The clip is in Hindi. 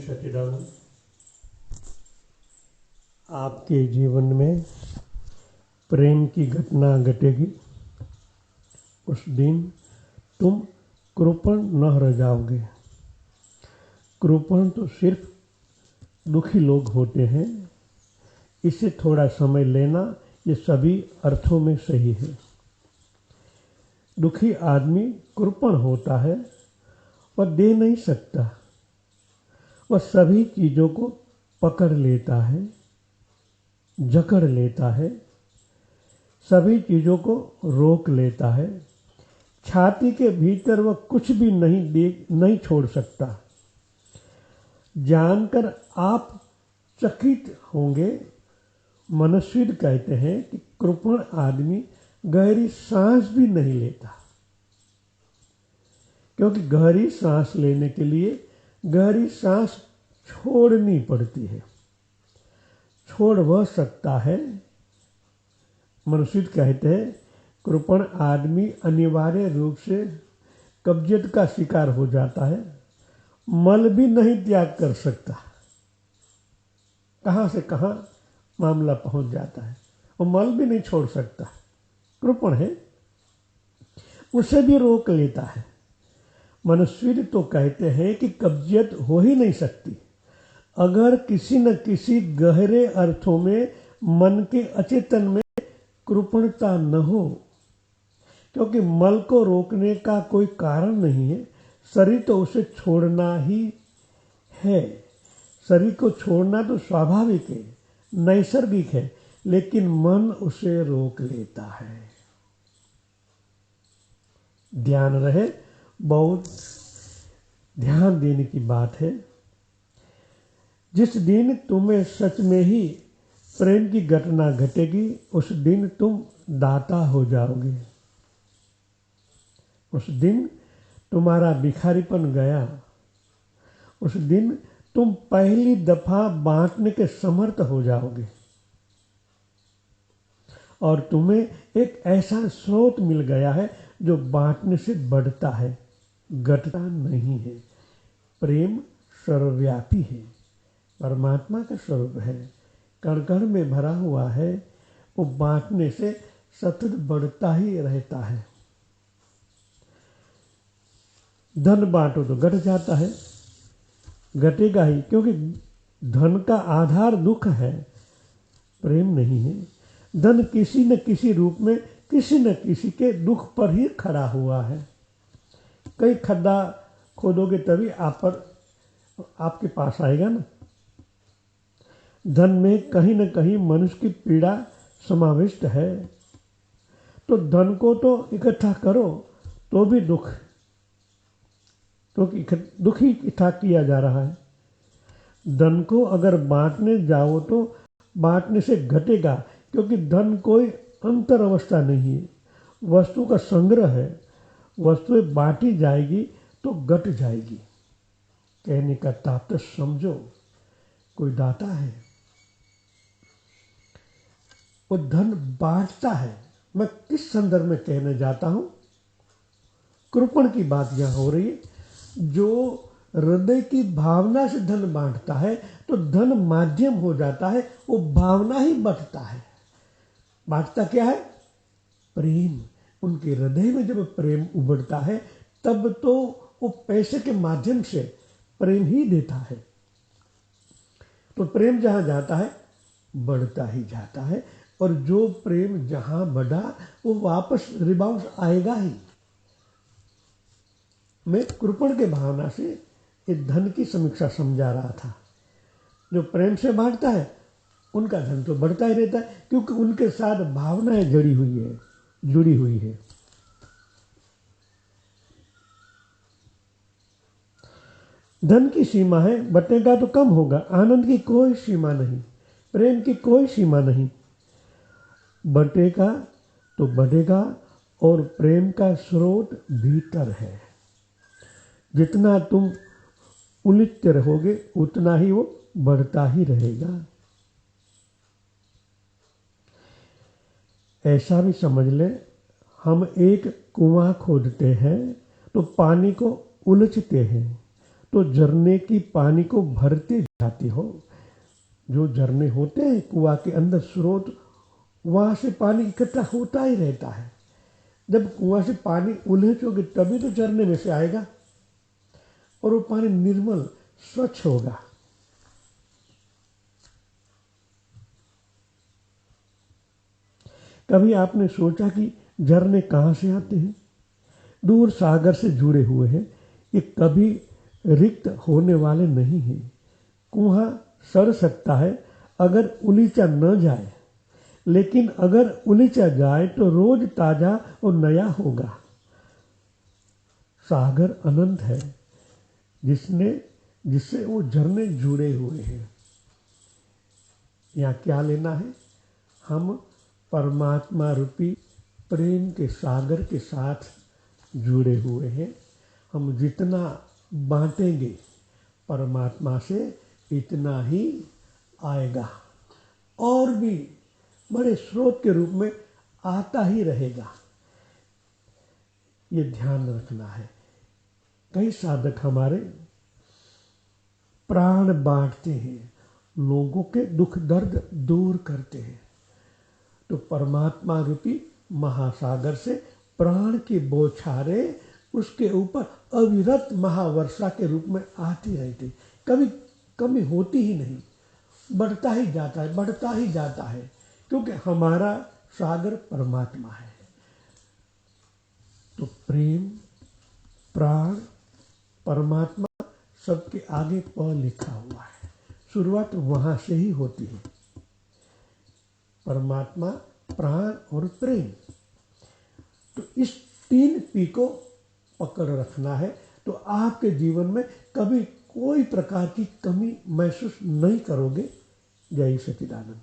सच्चिदानंद। आपके जीवन में प्रेम की घटना घटेगी, उस दिन तुम कृपण न रह जाओगे। कृपण तो सिर्फ दुखी लोग होते हैं। इसे थोड़ा समय लेना, ये सभी अर्थों में सही है। दुखी आदमी कृपण होता है, वह दे नहीं सकता। वह सभी चीज़ों को पकड़ लेता है, जकड़ लेता है, सभी चीज़ों को रोक लेता है। छाती के भीतर वह कुछ भी नहीं छोड़ सकता। जानकर आप चकित होंगे, मनुष्य कहते हैं कि कृपण आदमी गहरी सांस भी नहीं लेता, क्योंकि गहरी सांस लेने के लिए गहरी सांस छोड़नी पड़ती है। छोड़ वह सकता है, मनुष्य कहते हैं, कृपण आदमी अनिवार्य रूप से कब्जियत का शिकार हो जाता है। मल भी नहीं त्याग कर सकता। कहाँ से कहाँ मामला पहुंच जाता है। वो मल भी नहीं छोड़ सकता, कृपण है, उसे भी रोक लेता है। मनुष्य तो कहते हैं कि कब्जियत हो ही नहीं सकती अगर किसी न किसी गहरे अर्थों में मन के अचेतन में कृपणता न हो, क्योंकि मल को रोकने का कोई कारण नहीं है। शरीर तो उसे छोड़ना ही है। शरीर को छोड़ना तो स्वाभाविक है, नैसर्गिक है, लेकिन मन उसे रोक लेता है। ध्यान रहे, बहुत ध्यान देने की बात है। जिस दिन तुम्हें सच में ही प्रेम की घटना घटेगी, उस दिन तुम दाता हो जाओगे। उस दिन तुम्हारा भिखारीपन गया। उस दिन तुम पहली दफा बांटने के समर्थ हो जाओगे और तुम्हें एक ऐसा स्रोत मिल गया है जो बांटने से बढ़ता है, घटता नहीं है। प्रेम सर्वव्यापी है, परमात्मा का स्वरूप है, कण कण में भरा हुआ है। वो बांटने से सतत बढ़ता ही रहता है। धन बांटो तो घट जाता है, घटेगा ही, क्योंकि धन का आधार दुख है, प्रेम नहीं है। धन किसी न किसी रूप में किसी न किसी के दुख पर ही खड़ा हुआ है। कई खड्डा खोदोगे तभी आपके पास आएगा ना। धन में कहीं न कहीं मनुष्य की पीड़ा समाविष्ट है। तो धन को तो इकट्ठा करो तो भी दुख ही इकट्ठा किया जा रहा है। धन को अगर बांटने जाओ तो बांटने से घटेगा, क्योंकि धन कोई अंतर अवस्था नहीं है, वस्तु का संग्रह है। वस्तुएं बांटी जाएगी तो घट जाएगी। कहने का तात्पर्य समझो, कोई दाता है, वो धन बांटता है। मैं किस संदर्भ में कहने जाता हूं, कृपण की बात यहां हो रही है। जो हृदय की भावना से धन बांटता है तो धन माध्यम हो जाता है, वो भावना ही बढ़ता है। बांटता क्या है? प्रेम। उनके हृदय में जब प्रेम उभरता है तब तो वो पैसे के माध्यम से प्रेम ही देता है। तो प्रेम जहां जाता है बढ़ता ही जाता है, और जो प्रेम जहां बढ़ा वो वापस रिबाउंस आएगा ही। मैं कृपण के भावना से इस धन की समीक्षा समझा रहा था। जो प्रेम से बांटता है उनका धन तो बढ़ता ही रहता है, क्योंकि उनके साथ भावनाएं जुड़ी हुई है। धन की सीमा है, बटेगा तो कम होगा। आनंद की कोई सीमा नहीं, प्रेम की कोई सीमा नहीं। बटेगा तो बढ़ेगा, और प्रेम का स्रोत भीतर है। जितना तुम उलिटते रहोगे उतना ही वो बढ़ता ही रहेगा। ऐसा भी समझ ले, हम एक कुआं खोदते हैं तो पानी को उलचते हैं, तो झरने की पानी को भरते जाते हो। जो झरने होते हैं कुआं के अंदर स्रोत, वहां से पानी इकट्ठा होता ही रहता है। जब कुआं से पानी उलीचोगे तभी तो झरने में से आएगा और वो पानी निर्मल स्वच्छ होगा। कभी आपने सोचा कि झरने कहाँ से आते हैं? दूर सागर से जुड़े हुए हैं। ये कभी रिक्त होने वाले नहीं हैं। कुआं सड़ सकता है अगर उलीचा न जाए, लेकिन अगर उलीचा जाए तो रोज ताजा और नया होगा। सागर अनंत है जिससे वो झरने जुड़े हुए हैं। यहाँ क्या लेना है? हम परमात्मा रूपी प्रेम के सागर के साथ जुड़े हुए हैं। हम जितना बांटेंगे परमात्मा से इतना ही आएगा और भी बड़े स्रोत के रूप में आता ही रहेगा। ये ध्यान रखना है। कई साधक हमारे प्राण बांटते हैं, लोगों के दुख दर्द दूर करते हैं। तो परमात्मा रूपी महासागर से प्राण की बौछारें उसके ऊपर अविरत महावर्षा के रूप में आती रहती, कभी कमी होती ही नहीं, बढ़ता ही जाता है, बढ़ता ही जाता है, क्योंकि हमारा सागर परमात्मा है। तो प्रेम, प्राण, परमात्मा सबके आगे प लिखा हुआ है। शुरुआत वहां से ही होती है, परमात्मा, प्राण और प्रेम। तो इस 3 पी को पकड़ रखना है तो आपके जीवन में कभी कोई प्रकार की कमी महसूस नहीं करोगे। जय सच्चिदानंद।